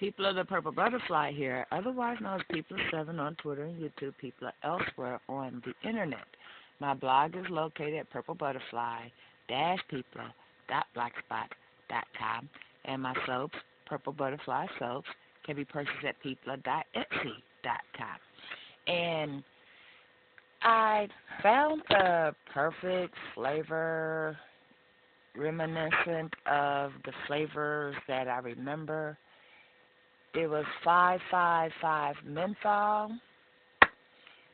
People of the Purple Butterfly here, otherwise known as People of Seven on Twitter and YouTube, people are elsewhere on the internet. My blog is located at purplebutterfly-people.blogspot.com, and my soaps, Purple Butterfly Soaps, can be purchased at people.etsy.com. And I found the perfect flavor reminiscent of the flavors that I remember. It was 555 menthol.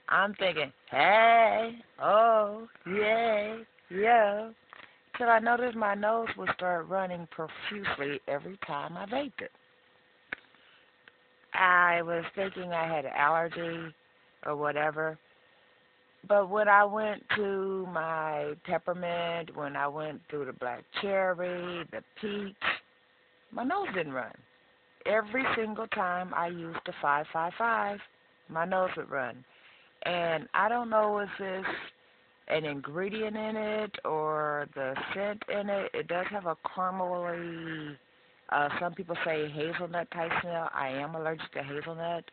I'm thinking, hey, oh, yay, yeah. Till I noticed my nose would start running profusely every time I vaped it. I was thinking I had an allergy or whatever. But when I went to my peppermint, when I went through the black cherry, the peach, my nose didn't run. Every single time I used the 555, my nose would run. And I don't know if it's an ingredient in it or the scent in it. It does have a caramely, some people say hazelnut type smell. I am allergic to hazelnut.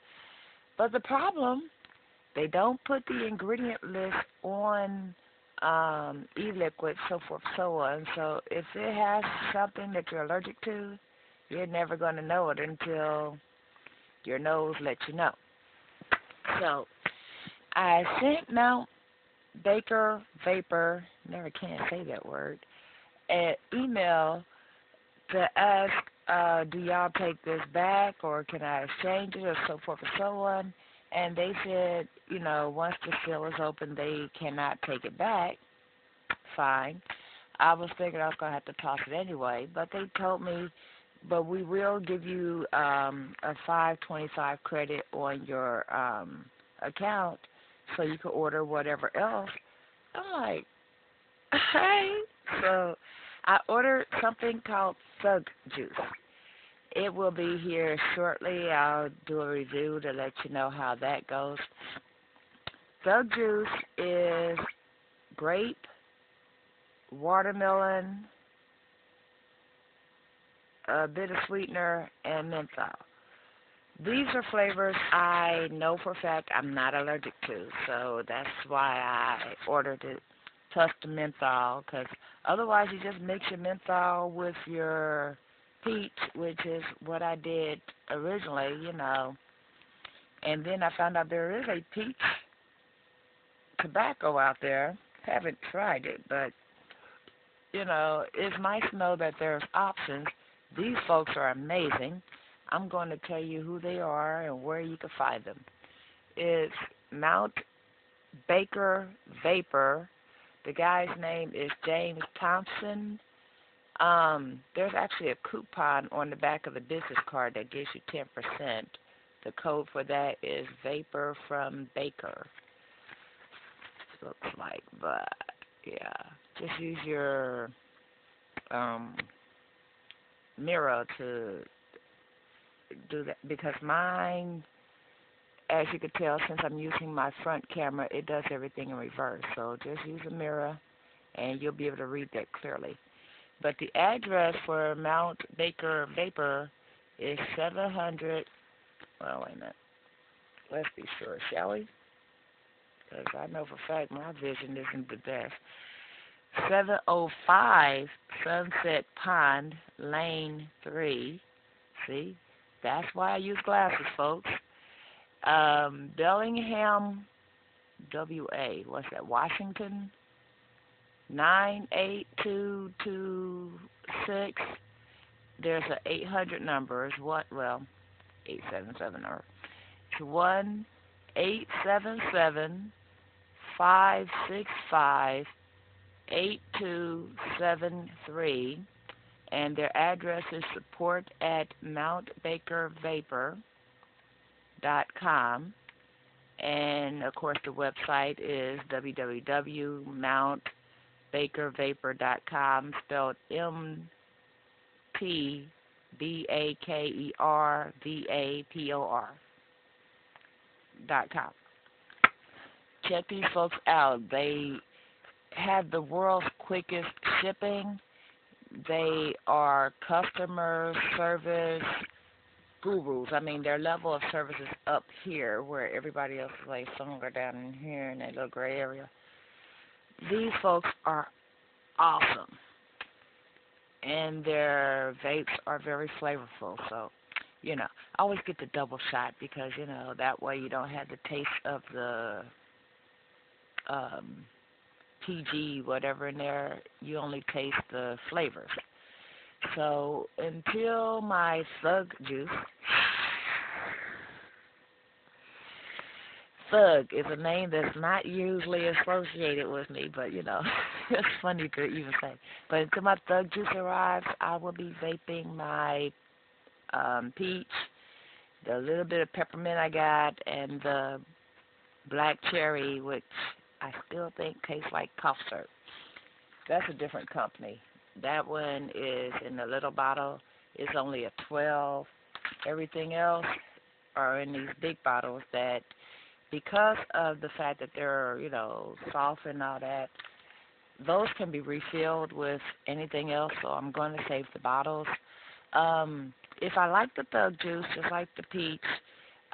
But the problem, they don't put the ingredient list on e-liquid, so forth, so on. So if it has something that you're allergic to, you're never going to know it until your nose lets you know. So I sent Mount Baker Vapor, never can say that word, an email to ask, do y'all take this back or can I exchange it or so forth and so on. And they said, once the seal is open, they cannot take it back. Fine. I was thinking I was going to have to toss it anyway, but they told me, but we will give you a 525 credit on your account so you can order whatever else. I'm like, hey. So I ordered something called Thug Juice. It will be here shortly. I'll do a review to let you know how that goes. Thug Juice is grape, watermelon, a bit of sweetener, and menthol. These are flavors I know for a fact I'm not allergic to, so that's why I ordered it plus the menthol, because otherwise you just mix your menthol with your peach, which is what I did originally, and then I found out there is a peach tobacco out there. Haven't tried it, but, it's nice to know that there's options. These folks are amazing. I'm going to tell you who they are and where you can find them. It's Mount Baker Vapor. The guy's name is James Thompson. There's actually a coupon on the back of the business card that gives you 10%. The code for that is Vapor from Baker. Looks like, but yeah, just use your mirror to do that because mine, as you can tell, since I'm using my front camera, it does everything in reverse. So just use a mirror, and you'll be able to read that clearly. But the address for Mount Baker Vapor is 700. Well, wait a minute. Let's be sure, shall we? Because I know for a fact my vision isn't the best. 705 Sunset Pond, Lane 3. See? That's why I use glasses, folks. Bellingham, WA. What's that? Washington? 98226. There's an 800 number. It's what? Well, 877 or it's 1-877-565-8273. And their address is support at mountbakervapor.com. And, of course, the website is www.mountbakervapor.com, spelled MTBakervapor.com. Check these folks out. They have the world's quickest shipping. They are customer service gurus. I mean, their level of service is up here, where everybody else is like somewhere down in here in that little gray area. These folks are awesome, and their vapes are very flavorful. So, I always get the double shot because that way you don't have the taste of the um, PG whatever in there. You only taste the flavors. So until my Thug juice, Thug is a name that's not usually associated with me, but it's funny to even say. But until my Thug juice arrives, I will be vaping my peach, the little bit of peppermint I got, and the black cherry, which I still think tastes like cough syrup. That's a different company. That one is in the little bottle. It's only a 12. Everything else are in these big bottles that, because of the fact that they're, soft and all that, those can be refilled with anything else, so I'm going to save the bottles. If I like the Thug juice, just like the peach,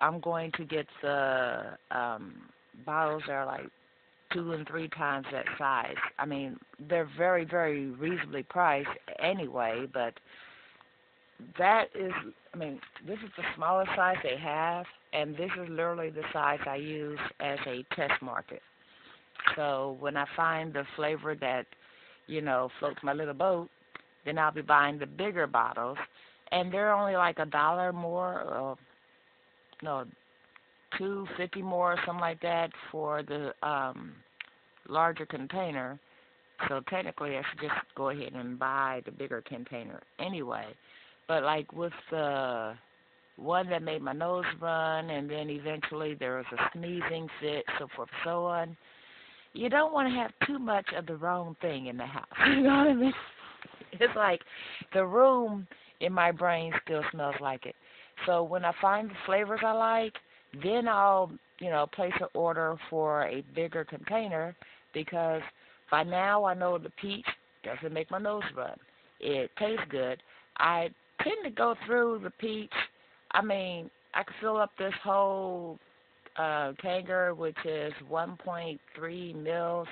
I'm going to get the bottles that are like 2 and 3 times that size. I mean, they're very, very reasonably priced anyway, but that is, this is the smallest size they have, and this is literally the size I use as a test market. So when I find the flavor that, floats my little boat, then I'll be buying the bigger bottles, and they're only like $1 more, or no, $2.50 more, or something like that for the larger container. So technically, I should just go ahead and buy the bigger container anyway. But like with the one that made my nose run, and then eventually there was a sneezing fit, so forth and so on. You don't want to have too much of the wrong thing in the house. You know what I mean? It's like the room in my brain still smells like it. So when I find the flavors I like, then I'll, place an order for a bigger container, because by now I know the peach doesn't make my nose run. It tastes good. I tend to go through the peach. I could fill up this whole Kanger, which is 1.3 mils,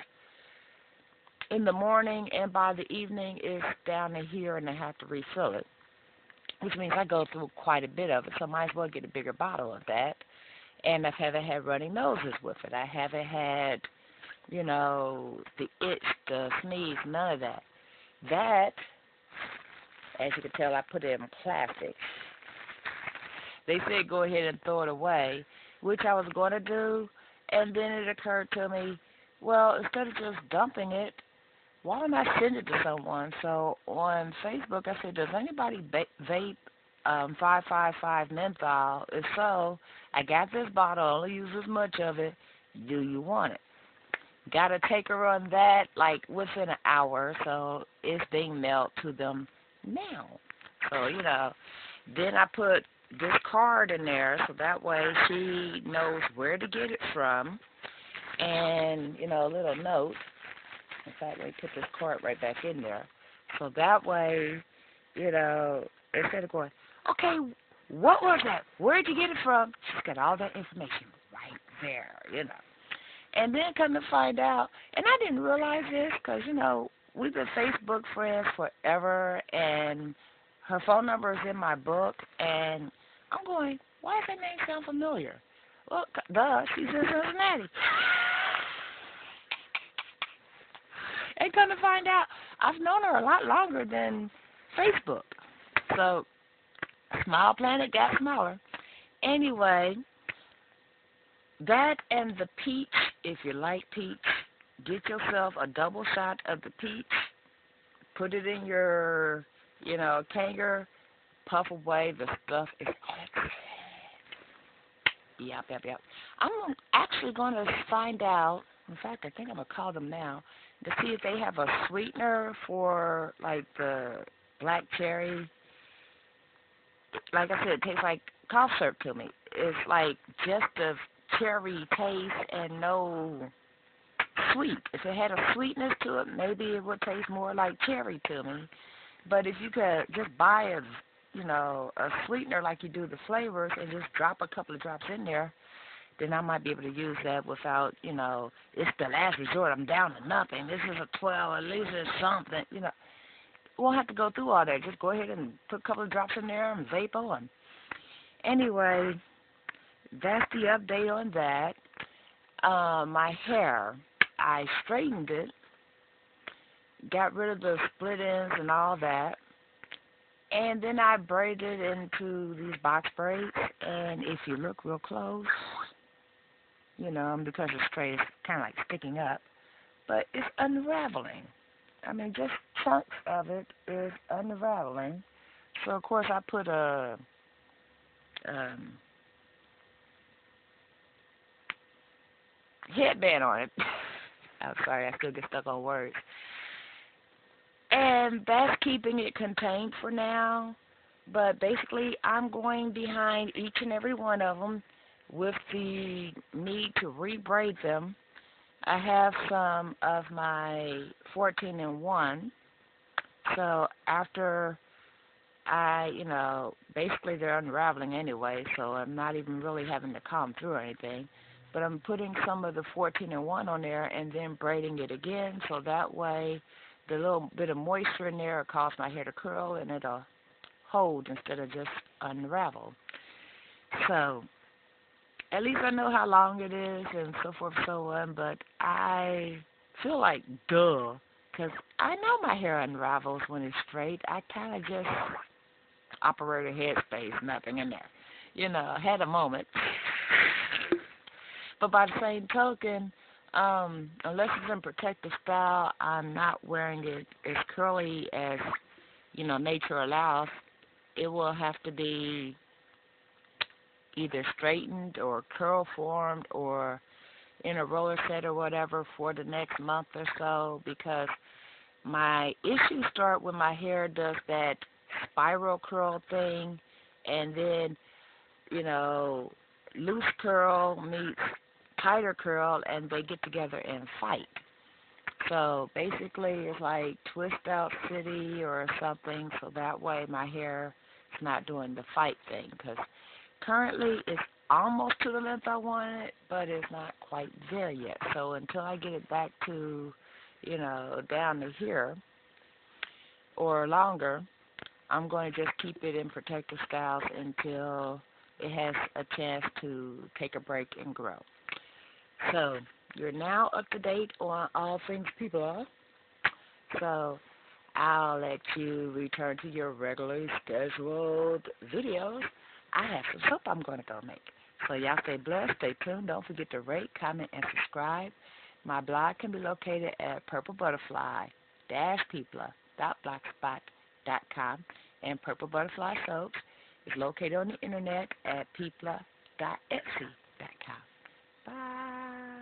in the morning, and by the evening it's down to here, and I have to refill it, which means I go through quite a bit of it, so I might as well get a bigger bottle of that. And I haven't had runny noses with it. I haven't had, the itch, the sneeze, none of that. That, as you can tell, I put it in plastic. They said go ahead and throw it away, which I was going to do, and then it occurred to me, well, instead of just dumping it, why don't I send it to someone? So on Facebook, I said, does anybody vape 555 menthol? If so, I got this bottle, I only use as much of it. Do you want it? Got a taker on that, like, within an hour, so it's being mailed to them now. So, then I put this card in there, so that way she knows where to get it from, and, a little note. In fact, let me put this card right back in there. So that way, instead of going, okay, what was that? Where'd you get it from? She's got all that information right there, And then come to find out, and I didn't realize this because, we've been Facebook friends forever, and her phone number is in my book, and I'm going, why does that name sound familiar? Well, duh, she's in Cincinnati. And come to find out, I've known her a lot longer than Facebook. So, small planet got smaller. Anyway, that and the peach, if you like peach, get yourself a double shot of the peach, put it in your, Kanger, puff away, the stuff is excellent. Yep. I'm actually going to find out, in fact, I think I'm going to call them now, to see if they have a sweetener for, like, the black cherry. Like I said, it tastes like cough syrup to me. It's like just a cherry taste and no sweet. If it had a sweetness to it, maybe it would taste more like cherry to me. But if you could just buy a sweetener like you do the flavors and just drop a couple of drops in there, then I might be able to use that without, it's the last resort. I'm down to nothing. This is a 12. At least it's something. Won't have to go through all that. Just go ahead and put a couple of drops in there and vape on. Anyway, that's the update on that. My hair, I straightened it, got rid of the split ends and all that, and then I braided it into these box braids. And if you look real close, because it's straight, it's kind of like sticking up, but it's unraveling. I mean, just chunks of it is unraveling. So, of course, I put a headband on it. I'm sorry, I still get stuck on words. And that's keeping it contained for now. But basically, I'm going behind each and every one of them with the need to rebraid them. I have some of my 14 in 1. So after basically they're unraveling anyway, so I'm not even really having to comb through or anything. But I'm putting some of the 14 in 1 on there and then braiding it again, so that way the little bit of moisture in there will cause my hair to curl and it'll hold instead of just unravel. So at least I know how long it is and so forth and so on, but I feel like duh, because I know my hair unravels when it's straight. I kind of just operator headspace, nothing in there. I had a moment. But by the same token, unless it's in protective style, I'm not wearing it as curly as, nature allows. It will have to be either straightened or curl formed or in a roller set or whatever for the next month or so, because my issues start when my hair does that spiral curl thing, and then, loose curl meets tighter curl, and they get together and fight. So basically it's like twist out city or something, so that way my hair is not doing the fight thing, because currently it's almost to the length I want it, but it's not quite there yet. So until I get it back to, down to here or longer, I'm going to just keep it in protective styles until it has a chance to take a break and grow. So you're now up to date on all things people. So I'll let you return to your regularly scheduled videos. I have some soap I'm going to go make. So y'all stay blessed, stay tuned. Don't forget to rate, comment, and subscribe. My blog can be located at purplebutterfly-peepla.blogspot.com, and Purple Butterfly Soaps is located on the internet at peepla.etsy.com. Bye.